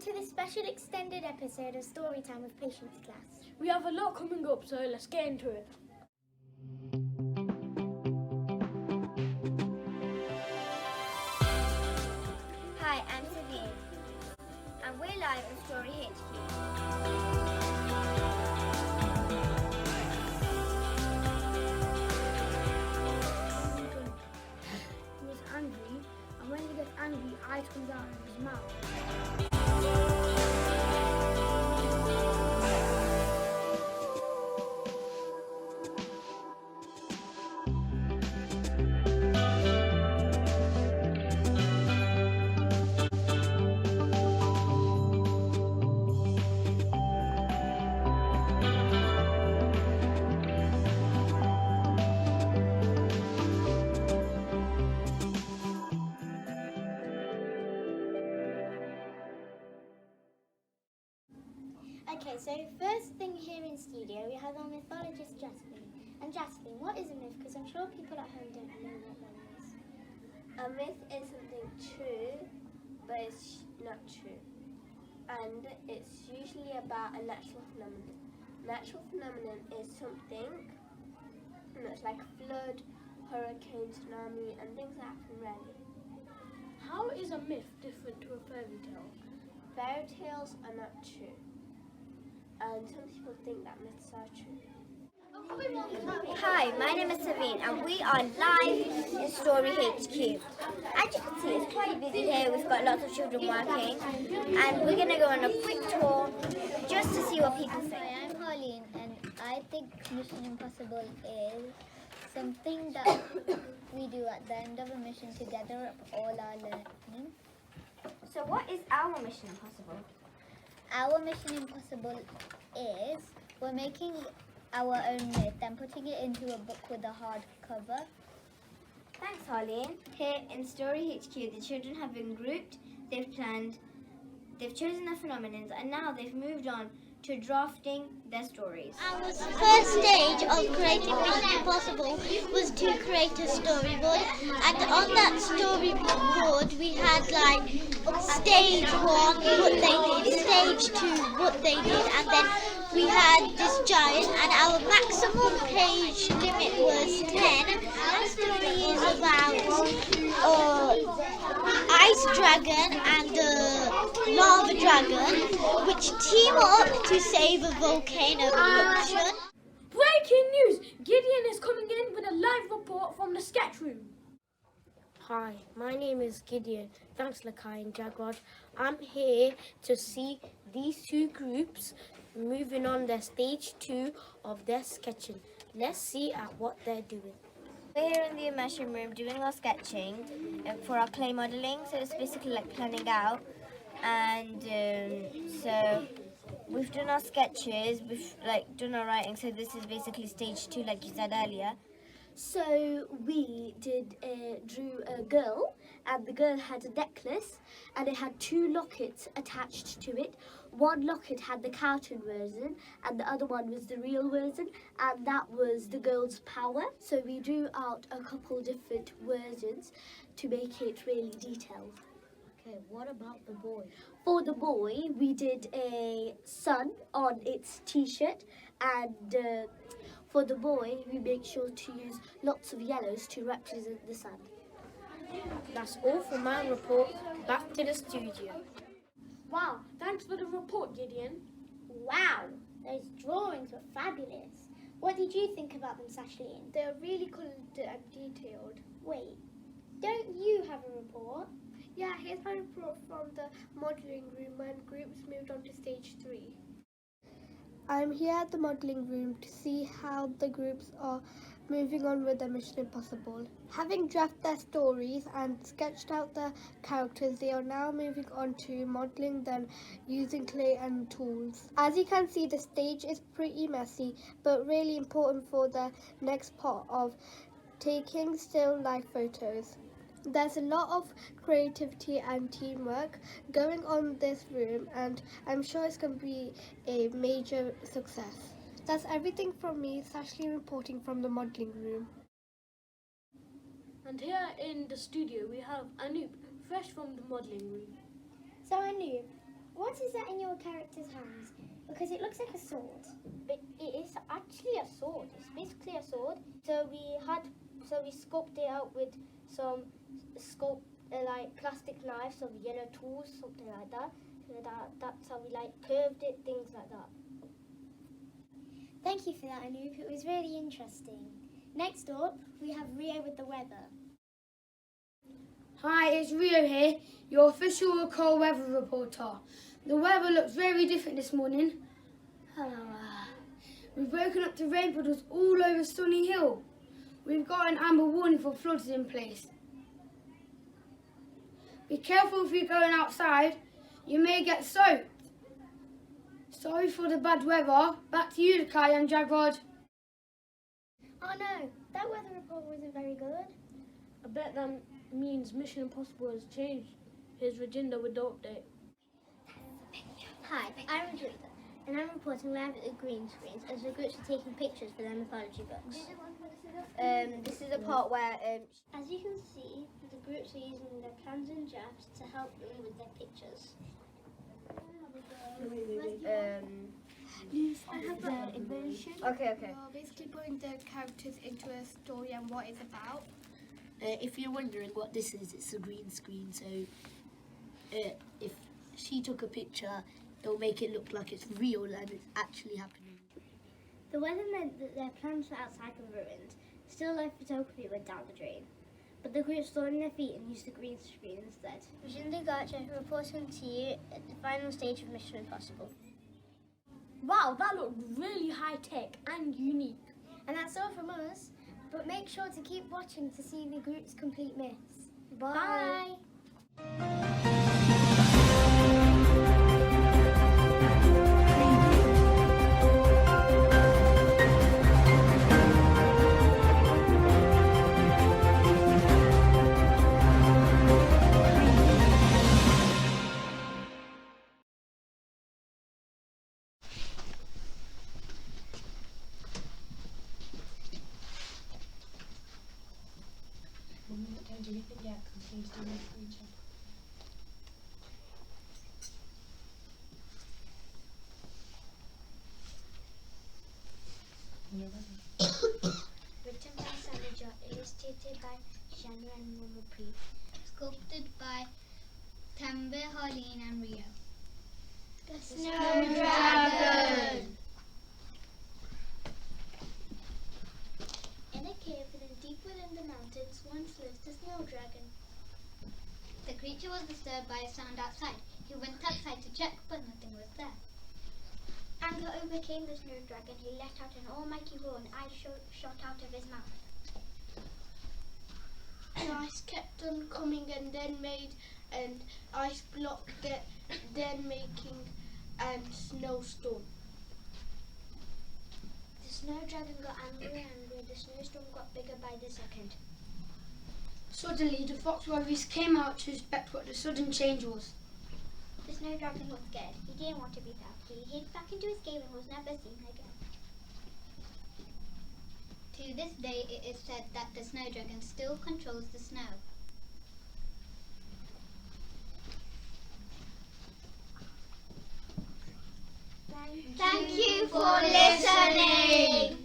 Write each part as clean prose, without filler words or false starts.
to this special extended episode of Storytime with Patience class. We have a lot coming up, so let's get into it. Hi, I'm Sabine, and we're live on Story HQ. He was angry, and when he gets angry, ice comes out of his mouth. Okay, so first thing here in studio, we have our mythologist Jasmine. And Jasmine, what is a myth? Because I'm sure people at home don't know what one is. A myth is something true, but it's not true. And it's usually about a natural phenomenon. Natural phenomenon is something that's like a flood, hurricane, tsunami, and things that happen rarely. How is a myth different to a fairy tale? Fairy tales are not true. And some people think that myths are true. Hi, my name is Sabine, and we are live in Story HQ. As you can see, it's quite busy here. We've got lots of children working, and we're going to go on a quick tour just to see what people say. Hi, I'm Harleen, and I think Mission Impossible is something that we do at the end of a mission to gather up all our learning. So what is our Mission Impossible? Our Mission Impossible is we're making our own myth and putting it into a book with a hard cover. Thanks, Harleen. Here in Story HQ, the children have been grouped, they've planned, they've chosen their phenomenons, and now they've moved on to drafting their stories. Our first stage of creating Mission Impossible was to create a storyboard, and on that storyboard we had like stage 1 what they did, stage 2 what they did, and then we had this giant, and our maximum page limit was 10. Our story is about ice dragon and lava dragon, which team up to save a volcano eruption. Breaking news! Gideon is coming in with a live report from the sketch room. Hi, my name is Gideon. Thanks, Lakai and Jaguar. I'm here to see these two groups moving on their stage 2 of their sketching. Let's see at what they're doing. We're here in the immersion room doing our sketching for our clay modelling, so it's basically like planning out. And so we've done our sketches, we've done our writing, so this is basically stage 2 like you said earlier. So we drew a girl, and the girl had a necklace, and it had 2 lockets attached to it. One locket had the cartoon version, and the other one was the real version, and that was the girl's power. So we drew out a couple different versions to make it really detailed. Okay, what about the boy? For the boy, we did a sun on its t-shirt, and for the boy, we make sure to use lots of yellows to represent the sun. That's all for my report. Back to the studio. Wow, thanks for the report, Gideon. Wow, those drawings were fabulous. What did you think about them, Sashleen? They're really cool and detailed. Wait, don't you have a report? Yeah, here's my report from the modelling room when groups moved on to stage 3. I'm here at the modelling room to see how the groups are moving on with their Mission Impossible. Having drafted their stories and sketched out their characters, they are now moving on to modelling them using clay and tools. As you can see, the stage is pretty messy, but really important for the next part of taking still life photos. There's a lot of creativity and teamwork going on in this room, and I'm sure it's going to be a major success. That's everything from me, Sashleen, reporting from the modelling room. And here in the studio we have Anoop, fresh from the modelling room. So Anoop, What is that in your character's hands? Because it looks like a sword. But it is actually a sword. It's basically a sword. So we sculpted it out with some like plastic knives, some yellow tools, something like that. So that's how we like curved it, things like that. Thank you for that, Anoop. It was really interesting. Next up, we have Rio with the weather. Hi, it's Rio here, your official Cold weather reporter. The weather looks very different this morning. We've woken up to rain puddles all over Sunny Hill. We've got an amber warning for floods in place. Be careful if you're going outside, you may get soaked. Sorry for the bad weather. Back to you, Kai and Jagrod. Oh no, that weather report wasn't very good. I bet that means Mission Impossible has changed his agenda with the update. Hi, I'm Julia, and I'm reporting live at the green screens as the groups are taking pictures for their mythology books. This is a part where As you can see, the groups are using their plans and drafts to help them with their pictures. Okay. You're basically putting the characters into a story and what it's about. If you're wondering what this is, it's a green screen. So if she took a picture, it'll make it look like it's real and it's actually happening. The weather meant that their plans for outside were ruined. Still, life photography went down the drain. But the group stood on their feet and used the green screen instead. Vijay Garcha reporting to you at the final stage of Mission Impossible. Wow, that looked really high tech and unique. And that's all from us. But make sure to keep watching to see the group's complete myths. Bye. Don't do anything yet because he's doing a screen check. Written by Sandra, illustrated by Shanu and Monopreet. Sculpted by Tambe, Harleen and Rio. The Snow Dragon! In a cave deep within the mountains once lived the Snow Dragon. The creature was disturbed by a sound outside. He went outside to check, but nothing was there. Anger overcame the Snow Dragon. He let out an almighty roar and ice shot out of his mouth. Ice kept on coming and then made an ice block, then making a snowstorm. The Snow Dragon got angry and the snowstorm got bigger by the second. Suddenly, the fox warriors came out to inspect what the sudden change was. The Snow Dragon was scared. He didn't want to be found. He hid back into his cave and was never seen again. To this day, it is said that the Snow Dragon still controls the snow. Thank you for listening.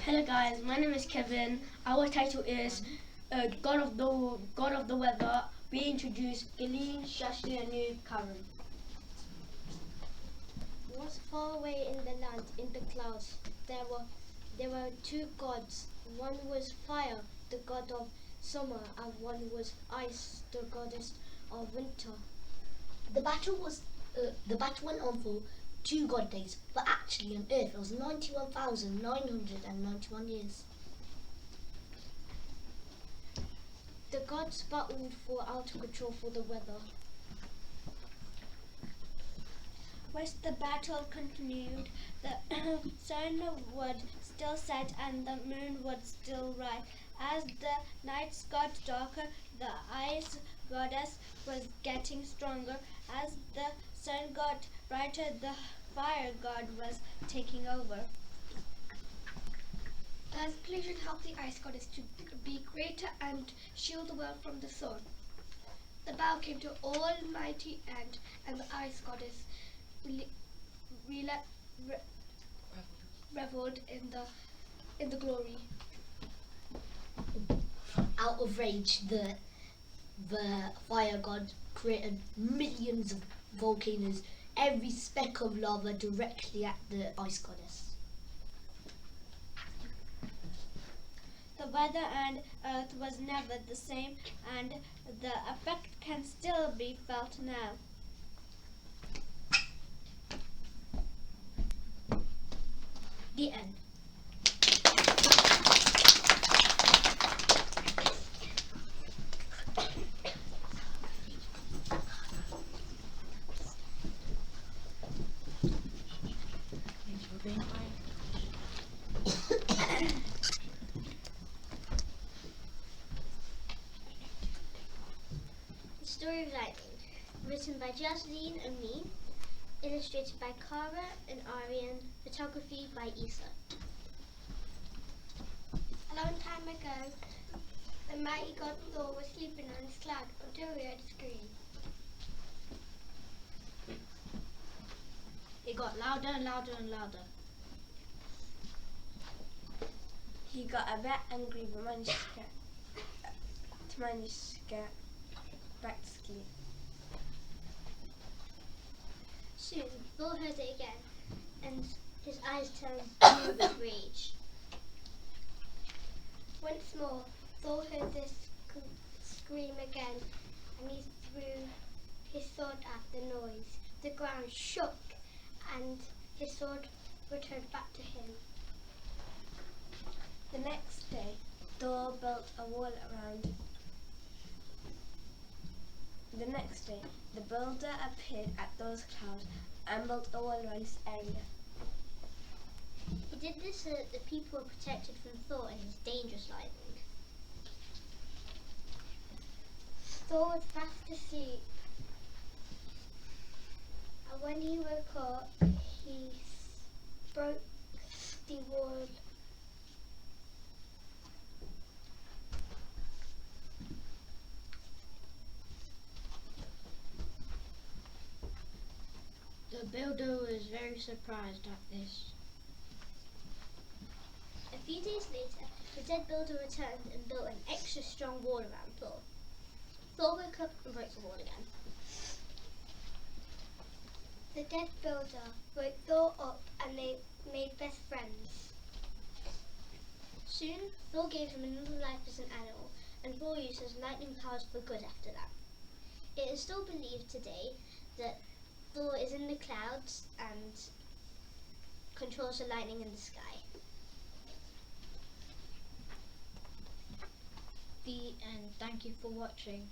Hello guys, my name is Kevin. Our title is God of the Weather. We introduce Galeen, Shashi, and Noob Karen. Once far away in the land, in the clouds, there were two gods. One was fire, the god of summer, and one was ice, the goddess of winter. The battle went on for 2 god days, but actually on Earth it was 91,991 years. The gods battled for out of control for the weather. As the battle continued, the sun would still set and the moon would still rise. As the nights got darker, the ice goddess was getting stronger. As the sun got brighter, the fire god was taking over. As pollution helped the ice goddess to be greater and shield the world from the sun, the battle came to almighty end, and the ice goddess reveled in the glory. Out of rage, the fire god created millions of volcanoes, every speck of lava directly at the ice goddess. The weather and earth was never the same, and the effect can still be felt now. The end. The Story of Lightning, written by Jasleen and me, illustrated by Cara and Arian, photography by Isa. A long time ago, the mighty god Thor was sleeping on his cloud until he heard a scream. It got louder and louder and louder. He got a bit angry but managed to get back to sleep. Soon, Thor heard it again, and his eyes turned blue with rage. Once more, Thor heard this scream again, and he threw his sword at the noise. The ground shook, and his sword returned back to him. The next day, Thor built a wall around. The next day, the builder appeared at Thor's cloud and built a wall around his area. He did this so that the people were protected from Thor and his dangerous lightning. Thor was fast asleep, and when he woke up, he broke the wall. The builder was very surprised at this. A few days later, the dead builder returned and built an extra strong wall around Thor. Thor woke up and broke the wall again. The dead builder woke Thor up, and they made best friends. Soon, Thor gave him another life as an animal, and Thor used his lightning powers for good after that. It is still believed today that Thor is in the clouds and controls the lightning in the sky. The end. Thank you for watching.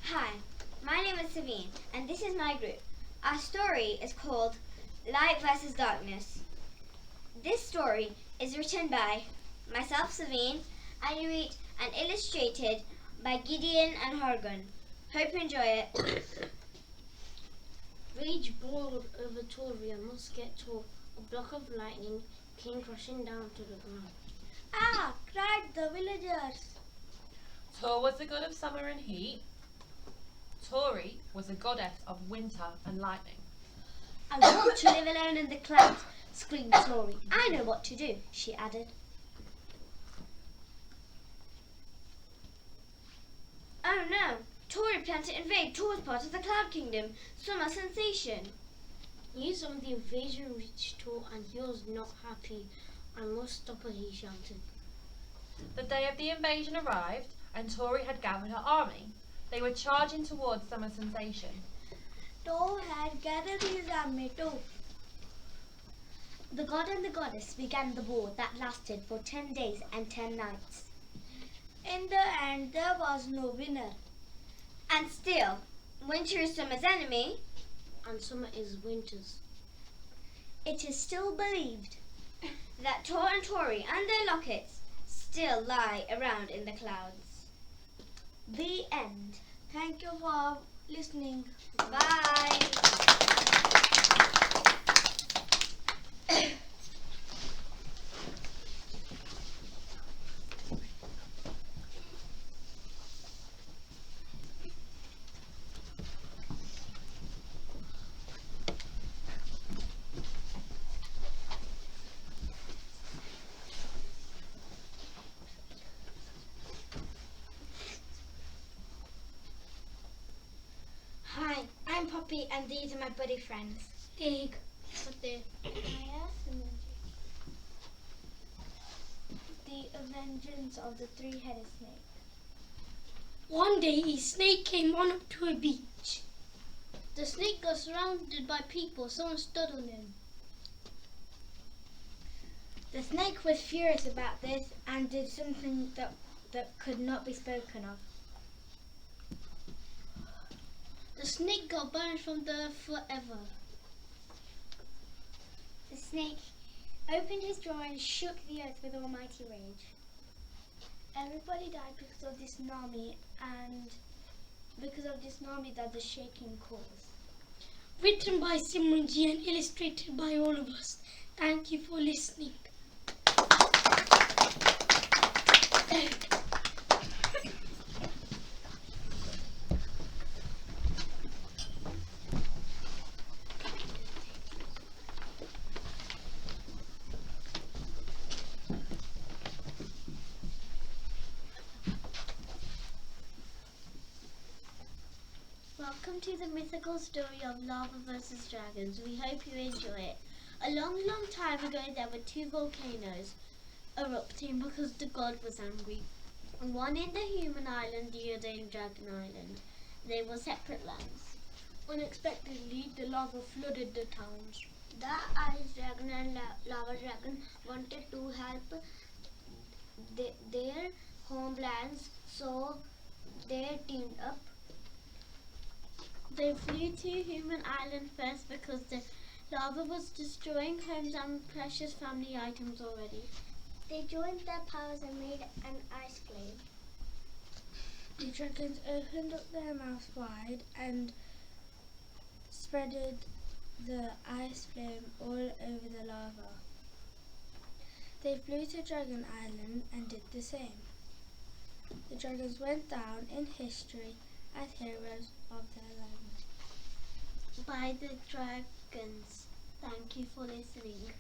Hi, my name is Savine, and this is my group. Our story is called Light vs. Darkness. This story is written by myself, Savine, Anuit, and illustrated by Gideon and Hargun. Hope you enjoy it. Rage boiled over Tori and must get to a block of lightning came crashing down to the ground. Ah! Cried the villagers. Tor was the god of summer and heat. Tori was a goddess of winter and lightning. I want to live alone in the clouds, screamed Tori. I know what to do, she added. Oh no! Tori planned to invade Tor's part of the Cloud Kingdom. Summer sensation. News of the invasion reached Tor and he was not happy. I must stop her, he shouted. The day of the invasion arrived and Tori had gathered her army. They were charging towards summer sensation. Thor had gathered his army too. The god and the goddess began the war that lasted for 10 days and 10 nights. In the end, there was no winner. And still, winter is summer's enemy. And summer is winter's. It is still believed that Tor and Tori and their lockets still lie around in the clouds. The end. Thank you for listening. Bye. Hi, I'm Poppy and these are my buddy friends. Dig. What the? The Avengers of the Three-Headed Snake. One day a snake came on up to a beach. The snake got surrounded by people. Someone stood on him. The snake was furious about this and did something that could not be spoken of. The snake got banished from the earth forever. The snake opened his jaw and shook the earth with almighty rage. Everybody died because of this tsunami and because of this tsunami that the shaking caused. Written by Simranji and illustrated by all of us. Thank you for listening. Welcome to the mythical story of Lava vs. Dragons. We hope you enjoy it. A long, long time ago there were two volcanoes erupting because the god was angry. One in the human island, the other in Dragon Island. They were separate lands. Unexpectedly, the lava flooded the towns. The ice dragon and lava dragon wanted to help their homelands, so they teamed up. They flew to Human Island first because the lava was destroying homes and precious family items already. They joined their powers and made an ice flame. The dragons opened up their mouths wide and spreaded the ice flame all over the lava. They flew to Dragon Island and did the same. The dragons went down in history as heroes of their land. By the dragons. Thank you for listening.